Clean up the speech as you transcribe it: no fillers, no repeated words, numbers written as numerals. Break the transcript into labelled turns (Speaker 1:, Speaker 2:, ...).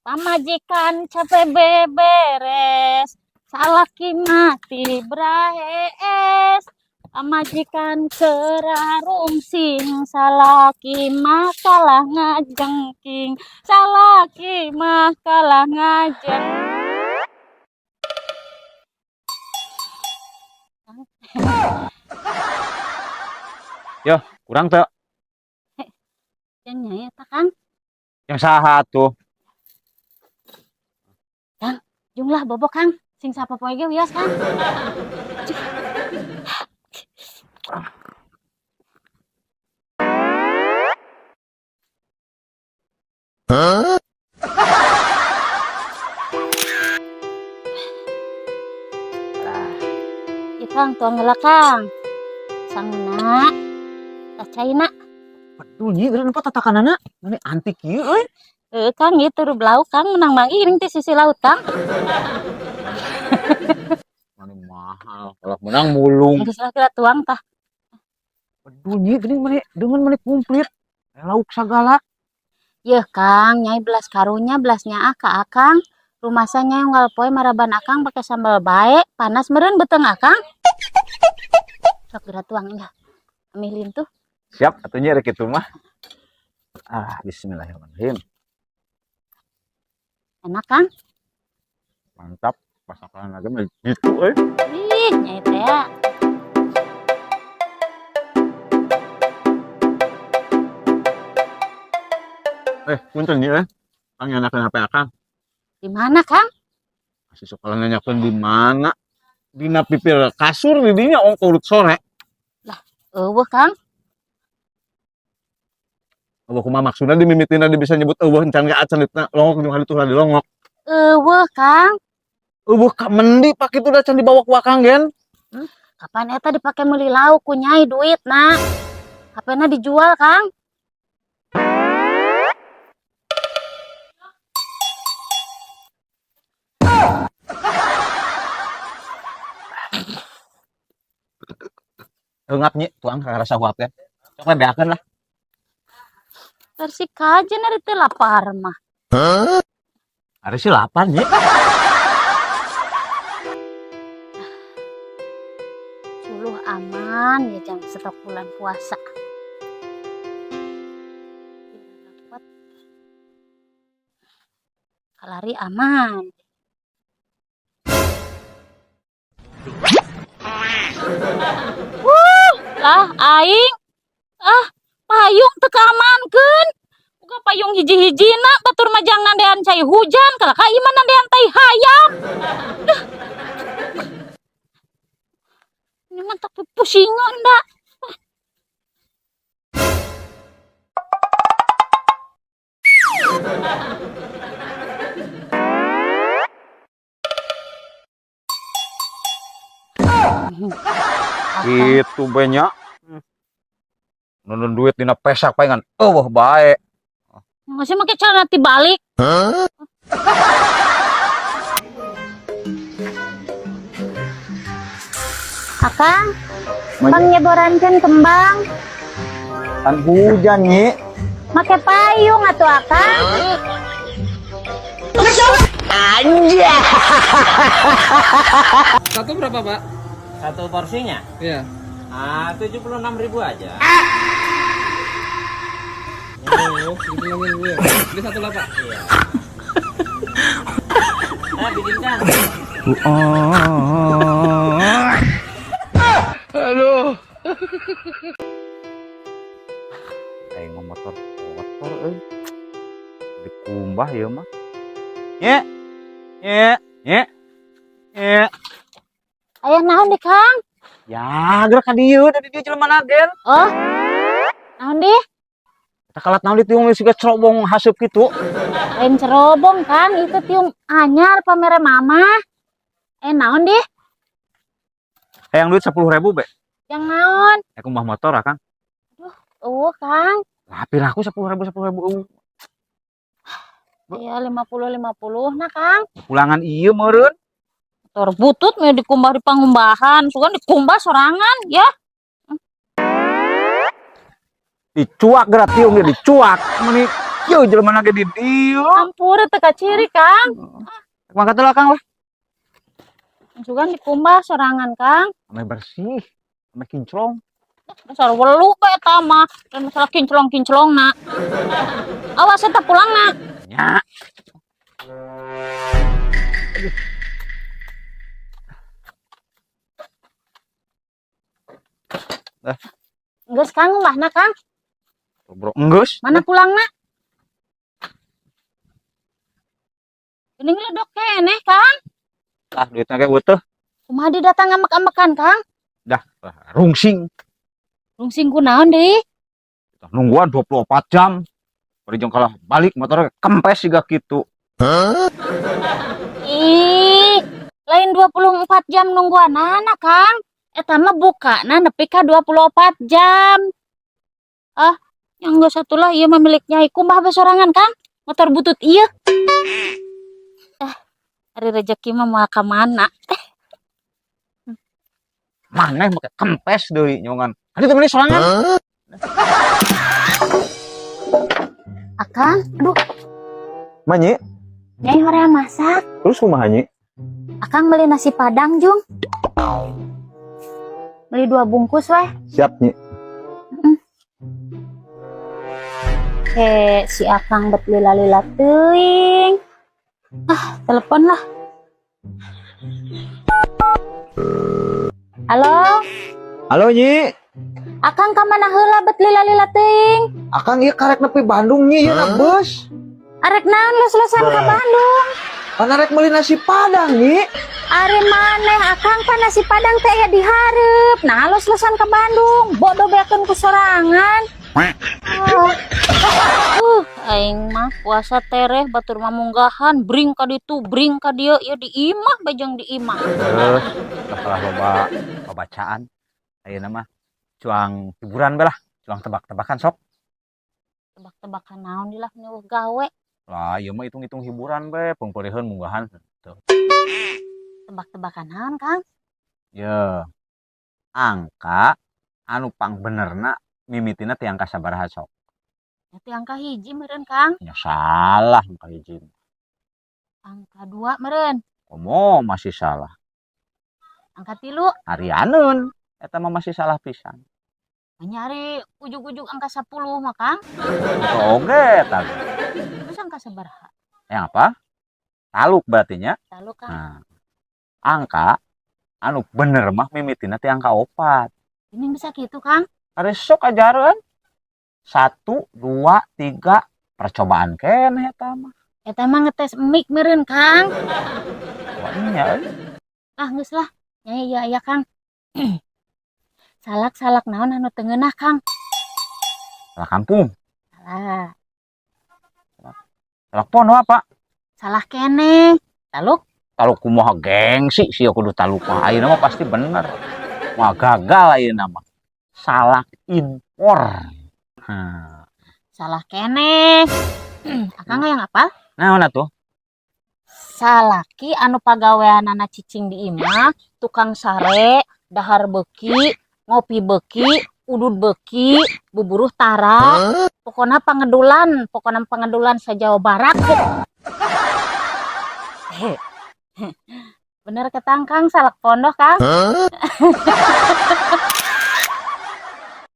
Speaker 1: Pamajikan capek beberes, salaki mati brahes. Pamajikan kerarum sing, salaki mah kalah ngajengking, salaki mah kalah ngajeng.
Speaker 2: Yo, kurang tuh.
Speaker 1: Yang nyai eta Kang.
Speaker 2: Yang saha tuh.
Speaker 1: Kang, jumlah bobok Kang. Sing sapopoe ge wios Kang. Ya Kang, tuang heula Kang. Sanguna, tas caina.
Speaker 2: Aduh, nyi, bener apa tatakanana? Ini antik ieu euy.
Speaker 1: Kang itu rublau Kang menang mangi iring di sisi laut Kang.
Speaker 2: Mana mahal. Kalau menang mulung.
Speaker 1: Geus lah kita tuang tah.
Speaker 2: Aduh, nyi, geuning mane dengan mane komplit. Lauk sagala.
Speaker 1: Yeuh Kang, nyai belas karunya belasnya ka Akang. Rumah saya nyai unggal poe maraban Akang pakai sambal bae, panas meureun beuteung Akang. Sok geura tuang enggak. Amilin tuh.
Speaker 2: Siap, atunya rek kitu mah. Bismillahirrahmanirrahim.
Speaker 1: Enak Kang?
Speaker 2: Mantap. Masakan lagi mah gitu euy.
Speaker 1: Ih, nyai teh ya.
Speaker 2: Punten nyi euy. Kang nyanakeun HP Akang.
Speaker 1: Di mana Kang?
Speaker 2: Masih suka nanyakeun di mana? Dina pipir kasur di dinya ongko urut sore.
Speaker 1: Eueuh Kang.
Speaker 2: Eueuh kumaha maksudna dimimitina di bisa nyebut eueuh encan ge acan ditna longok jeung haditu hadi longok.
Speaker 1: Eueuh Kang.
Speaker 2: Eueuh ka mendi pak itu da can dibawa ku Akang gen.
Speaker 1: Kapan eta dipake meuli lauk ku nyai duitna? HP-na dijual Kang.
Speaker 2: Eungap nyi, tuang karasa ku HP. Sok beakeun lah.
Speaker 1: Versi kajen ari teh lapar mah.
Speaker 2: Ari si lapar nyi.
Speaker 1: Suluh aman ya jang stok bulan puasa. Kalari aman. Lah aing. Payung teu kaamankeun. Buka payung hiji-hijina batur mah jangan nandean cai hujan, kalau ka ieu mah nandean tai hayam. Ini mah tapi pusingan da.
Speaker 2: Itu banyak. Nunun duit dina pesak palingan. Eueuh bae.
Speaker 1: Masih make cara tibalik. Akang, Bang nyeborankeun kembang.
Speaker 2: Kan hujan nyi.
Speaker 1: Make payung atuh Akang.
Speaker 2: Anjir.
Speaker 3: Satu berapa, Pak?
Speaker 4: Satu porsinya?
Speaker 3: Iya.
Speaker 4: 76.000 aja.
Speaker 3: Oh, gitu ya. Ini satu lah, Pak.
Speaker 4: Iya. Bikinkan.
Speaker 3: Aduh.
Speaker 2: Kayak motor euy. Dikumbah ieu mah. Nye. Nye. Nye. Nye.
Speaker 1: Aya naon di Kang?
Speaker 2: Ya, gerak ka dieu da di dieu jelema nagen.
Speaker 1: Oh. Naon di?
Speaker 2: Eta kalat naon ditiung siga cerobong haseup kitu.
Speaker 1: Lain cerobong Kang, itu tiung anyar pamere mama. Naon di?
Speaker 2: Hayang duit 10.000 be.
Speaker 1: Yang naon?
Speaker 2: Aku mah motor Kang.
Speaker 1: Kang.
Speaker 2: Lah piraku 10.000
Speaker 1: Ya 50 nah Kang.
Speaker 2: Pulangan ieu meureun.
Speaker 1: Motor butut mah dikumbah di pangumbahan, sugan dikumbah sorangan ya.
Speaker 2: Dicuak gerak tiung ge dicuak. Meni Yo jelema lagi di dieu.
Speaker 1: Campur teka ciri Kang.
Speaker 2: Mangkat lah Kang lah.
Speaker 1: Juga dikumbah sorangan Kang.
Speaker 2: Ame bersih, ame kinclong.
Speaker 1: Dasar welu bae eta mah. Dan masalah kinclong-kinclongna. Awas eta pulangna.
Speaker 2: Nya.
Speaker 1: Geus Kang umbahna Kang.
Speaker 2: Bro, enggeus.
Speaker 1: Mana pulangna? Geuning ledok keneh Kang.
Speaker 2: Ah, duitna ge weuteung.
Speaker 1: Kumaha didatang amek-amekan Kang?
Speaker 2: Dah, rungsing.
Speaker 1: Rungsing kunaon deui?
Speaker 2: Nungguan 24 jam. Bari jeung kalah balik motor kempes siga kitu.
Speaker 1: Ih, lain 24 jam nungguanana Kang. Eta mah bukana nepi ka 24 jam. Ah, yang geus satulah ieu mah milik Nyai kumbah besorangan Kang. Motor butut ieu. Hari rezeki mah moal ka mana?
Speaker 2: Maneh make kempes deui nyongan. Hadi teh sorangan.
Speaker 1: Akang, aduh,
Speaker 2: Manyi,
Speaker 1: Nyai hoream masak.
Speaker 2: terus kumaha nyi?
Speaker 1: Akang beli nasi padang, Jung. Beli 2 bungkus weh.
Speaker 2: Siap nyi.
Speaker 1: Si Akang bet lila-lila teuing. Ah, telepon lah. Halo,
Speaker 2: Halo nyi.
Speaker 1: Akang ka mana heula bet lila-lila teuing?
Speaker 2: Akang ieu karek nepi Bandung nyi ieu na bus.
Speaker 1: Arek naon los-losan ka Bandung?
Speaker 2: Pan arek meuli nasi padang nyi.
Speaker 1: Ari maneh Akang pa nasi padang teh aya di hareup. Nah, los-losan ka Bandung. Bodoh beakeun ku sorangan. Aing mah puasa tereh batur mamunggahan bring ka ditu bring ka dieu ieu di imah bajang di imah.
Speaker 2: Setelah loba pembacaan ayeuna mah cuang hiburan bae lah, cuang tebak-tebakan sok.
Speaker 1: Tebak-tebakan naon di lah nyeuh gawe.
Speaker 2: Lah ieu mah hitung-hitung hiburan bae, pengpeureun munggahan tuh.
Speaker 1: Tebak-tebakan naon, Kang?
Speaker 2: Ye. Angka anu pang benerna mimitina ti angka sabaraha sok?
Speaker 1: Itu angka hiji meureun, Kang.
Speaker 2: Ya salah angka hiji.
Speaker 1: Angka 2 meureun.
Speaker 2: Komo masih salah.
Speaker 1: Angka 3
Speaker 2: Arianeun eta mah masih salah pisan.
Speaker 1: nyari ujug-ujug angka 10 mah, Kang.
Speaker 2: Itu oge tah.
Speaker 1: Terus angka sabaraha?
Speaker 2: Yang apa? Taluk berarti nya.
Speaker 1: Lalu, Kang.
Speaker 2: Nah, angka anu bener mah mimitina ti angka 4.
Speaker 1: Ini bisa gitu, Kang.
Speaker 2: Ari sok ajareun. 1 2 3 percobaan keneh eta mah.
Speaker 1: Eta mah ngetes mik meureun, Kang.
Speaker 2: Wanya
Speaker 1: Ah, geus lah. Nyai ya Kang. Salak-salak naon anu teu ngeunah, Kang?
Speaker 2: salah kampung.
Speaker 1: Salah.
Speaker 2: Salah pono apa?
Speaker 1: Salah keneh. Taluk.
Speaker 2: Taluk kumaha gengsi sih kudu taluk mah. Ayeuna mah pasti bener. Mah gagal ayeuna mah. Salak impor.
Speaker 1: Salah keneh. Akang yang apa?
Speaker 2: Naon atuh?
Speaker 1: Salaki anu pagaweanana cicing di imah, tukang sare, dahar beki, ngopi beki, udud beki, buburuh tara, pokona pangedulan sa-Jawa Barat. Bener ketangkang salak pondok, Kang.